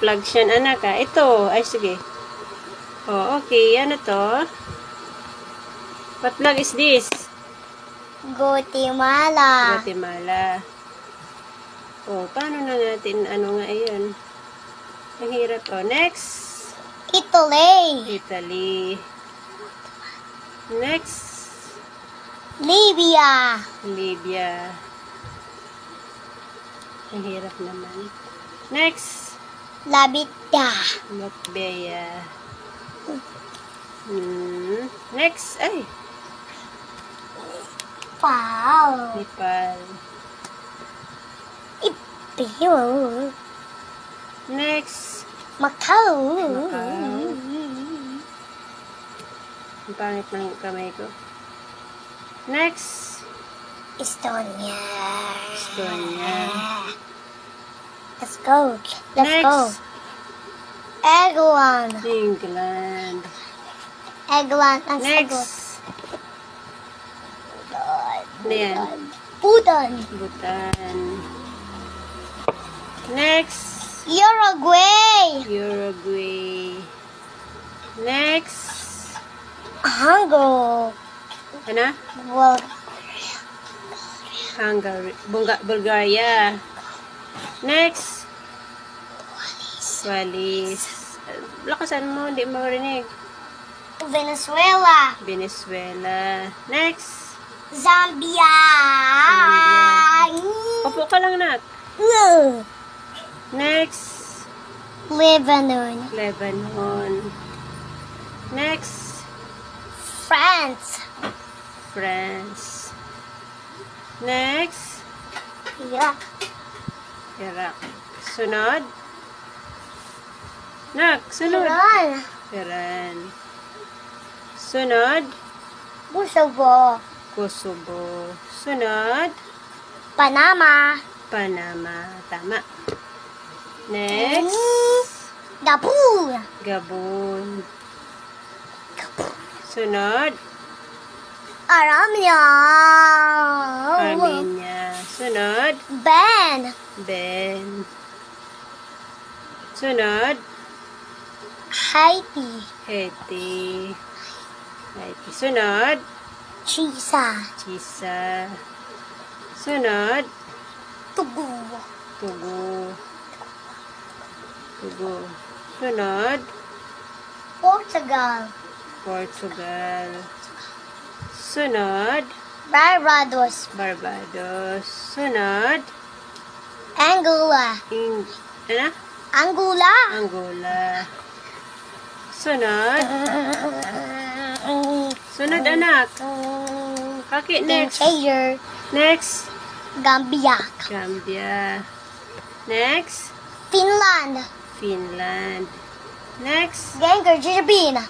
Plug siya, anak ha. Ito. Ay, sige. Oh, okay. Ano to? What plug is this? Guatemala. Guatemala. Oh, paano na natin, ano nga yun? Ang hirap. Oh, next. Italy. Italy. Next. Libya. Libya. Ang hirap naman. Next. Latvia. Latvia. Next. Ay. Wow. Nepal. Peru. Next. Macau. Macau. Ang pangit ng kamay ko. Next. Estonia. Estonia. Let's go. Let's go. Next. England. England. England ang sagot. Next. Ano yan? Bhutan. Bhutan. Next. Uruguay. Uruguay. Next. Hungary. Ano? Hungary. Bulgaria. Next. Wallis. Lakasan mo, hindi mo marinig. Venezuela. Venezuela. Next. Zambia. Opo ka lang, Nat. No. Next. Lebanon. Lebanon. Next. France. France. Next. Iraq. Iraq. Sunod. Nak, sunod. Iran. Iran. Sunod. Kosovo. Kosovo. Sunod. Panama. Panama. Tama. Next. Gabon. Gabon. Sunod. Armenia. Armenia. Sunod. Ben. Ben. Sunod. Haiti. Haiti. Haiti. Sunod. Chisa. Chisa. Sunod. Togo. Togo. Togo. Sunod. Portugal. Portugal. Sunod. Barbados. Barbados. Sunod. Angola. Ano? Angola. Angola. Sunod. Sunod, anak. Kaki, next. Niger. Next. Gambia. Gambia. Next. Finland. Finland. Next. Gengar, Philippines.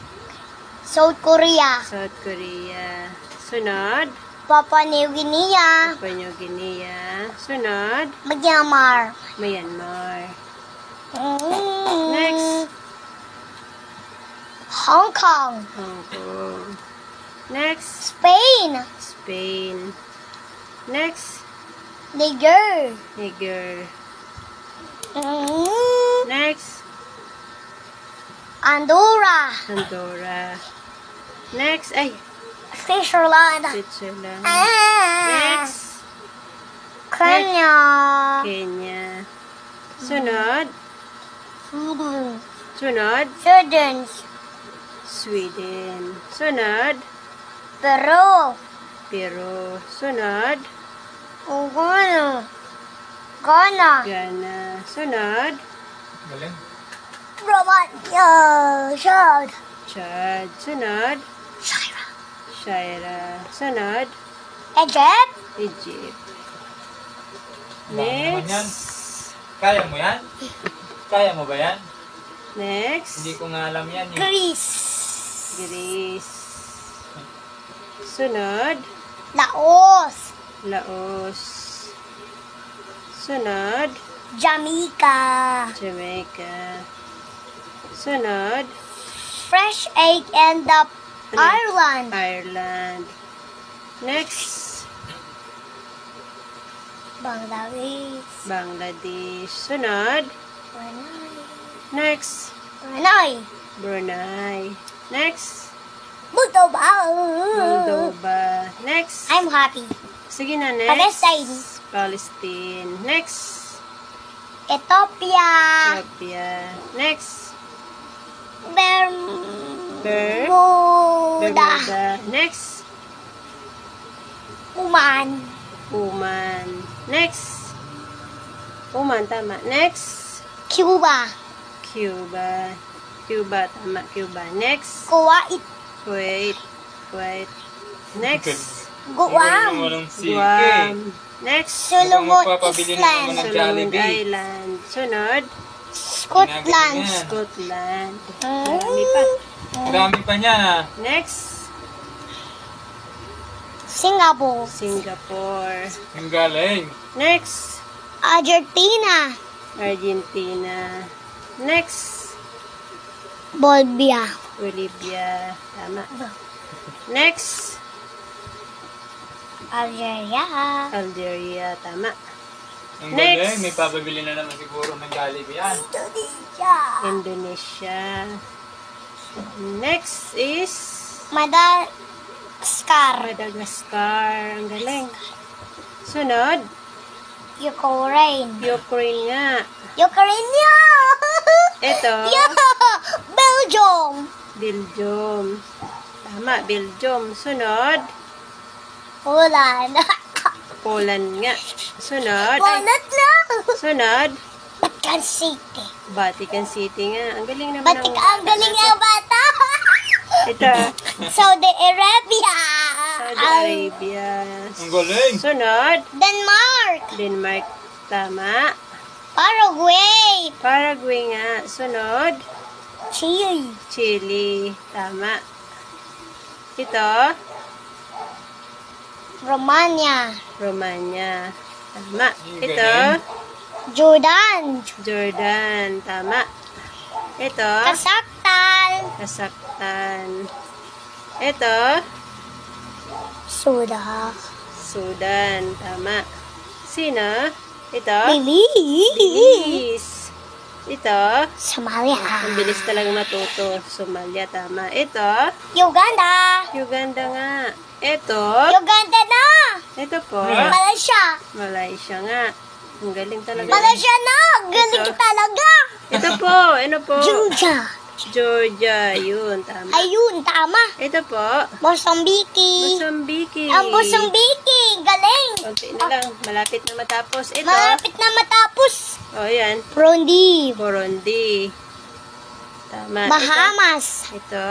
South Korea. South Korea. Sunod. Papua New Guinea. Papua New Guinea. Sunod. Myanmar. Myanmar. Next. Hong Kong. Hong Kong. Next. Spain. Spain. Next. Niger. Niger. Next. Andorra. Andorra. Next. Ay. Switzerland. Switzerland. Ah. Next. Kenya. Kenya. Sunod. Sweden. Sunod. Sweden. Sweden. Sunod. Peru. Peru. Sunod. Ghana. Ghana. Ghana. Sunod. Galing. Romania. Chad. Chad. Sunod. Syria. Shaira. Sunod. Egypt. Egypt. Dami naman yan. Next. Kaya mo yan? Kaya mo ba yan? Next. Hindi ko nga alam yan. Greece. Greece. Sunod. Laos. Laos. Sunod. Jamaica. Jamaica. Sunod. Fresh egg and the Ireland. Ireland. Next. Bangladesh. Bangladesh. Sunod. Brunei. Next. Brunei. Brunei. Next. Moldova. Moldova. Next. I'm happy. Sige na, next. Palestine. Palestine. Next. Ethiopia. Ethiopia. Next. Bermuda. Bermuda. Next. Oman. Oman. Next. Oman, tama. Next. Cuba. Cuba. Cuba, tama. Cuba. Next. Kuwait. Kuwait. Kuwait. Next. Guam. Walang sige. Guam. Next. Solomon Magpapabili na naman Island. ng Solomon Jollibee. Island. Sunod. Scotland. Yan. Scotland. Marami pa. Marami pa niya na. Next. Singapore. Singapore. Ang galing. Next. Argentina. Argentina. Next. Bolivia. Bolivia. Tama. Next. Algeria. Algeria. Tama. Ang Next. galing. May papabili na naman siguro ng Jollibee yan. Indonesia. Indonesia. Next is Madagascar. Madagascar. Ang galing. Sunod. Ukraine. Ukraine nga. Ukraine. Ito. Yeah. Belgium. Belgium. Tama. Belgium. Sunod. Poland. Poland nga. Sunod. Ay, Poland lang. sunod. Vatican City. Vatican City nga. Ang galing naman ng... Ang galing ng bata. Ito. Saudi Arabia. Saudi Arabia. Ang galing. Sunod. Denmark. Denmark. Tama. Paraguay. Paraguay nga. Sunod. Chile. Chile. Tama. Ito. Romania. Romania. Tama. Ang Ito. galing. Jordan. Jordan. Tama. Ito. Kazakhstan. Kazakhstan. Ito. Sudan. Sudan. Tama. Sino? Ito. Belize. Belize. Ito. Somalia. Ang bilis talagang matuto. Somalia. Tama. Ito. Uganda. Uganda nga. Ito. Uganda na. Ito po. Malaysia. Malaysia nga. Ang galing talaga. Malaysia na. Galing Ito. talaga. Ito po. Ano po? Georgia. Georgia. Yun. Tama. Ayun, tama. Ito po. Mozambique. Mozambique. Ang Mozambique. Galing. Konti na lang. Malapit na matapos. Ito. Malapit na matapos. O, yan. Burundi. Burundi. Tama. Bahamas. Ito.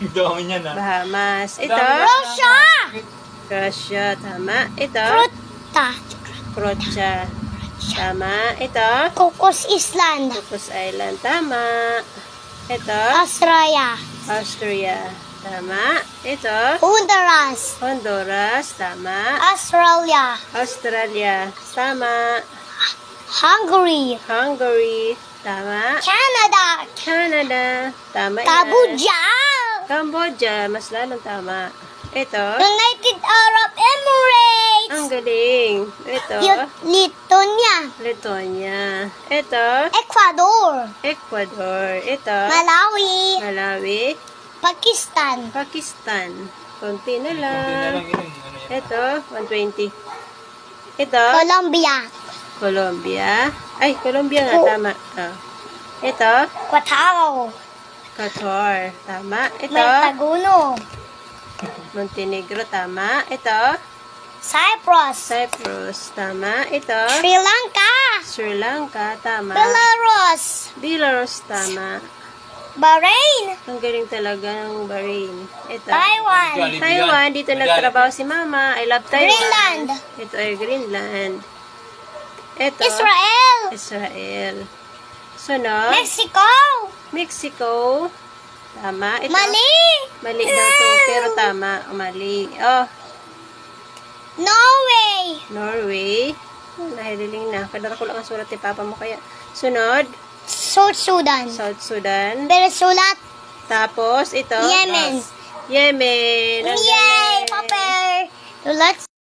Ang dami niya na. Bahamas. Ito. Dami. Russia. Russia. Tama. Ito. Fruta. Croatia. Tama. Ito. Cocos Island. Cocos Island. Tama. Ito. Australia. Austria. Tama. Ito. Honduras. Honduras. Tama. Australia. Australia. Tama. Hungary. Hungary. Tama. Canada. Canada. Tama yan. Cambodia. Cambodia. Mas lalong tama. Ito. United Arab Emirates. Ang galing. Ito. Lithuania. Lithuania. Ito. Ecuador. Ecuador. Ito. Malawi. Malawi. Pakistan. Pakistan. Konti na Hindi lang. na lang yun. Ano yan? Ito. 120. Ito. Colombia. Colombia. Ay, Colombia nga. Tama. Ah. Ito. Qatar. Qatar. Tama. Ito. Monteguno. Montenegro. Tama. Ito. Cyprus. Cyprus. Tama. Ito. Sri Lanka. Sri Lanka. Tama. Belarus. Belarus. Tama. Bahrain. Ang galing talaga ng Bahrain. Ito. Taiwan. Jollibee Taiwan. yan. Dito nagtrabaho si Mama. I love Taiwan. Greenland. Ito ay Greenland. Ito. Israel. Israel. Sunod. Mexico. Mexico. Tama. Ito. Mali. Mali daw to. Pero tama. Mali. Oh. Norway. Norway. Nahiling na. Kadara ko lang ang sulat ni Papa mo kaya. Sunod. South Sudan. South Sudan. Venezuela. Tapos ito. Yemen. Yemen. Ang Yay, galing. Papa. Let's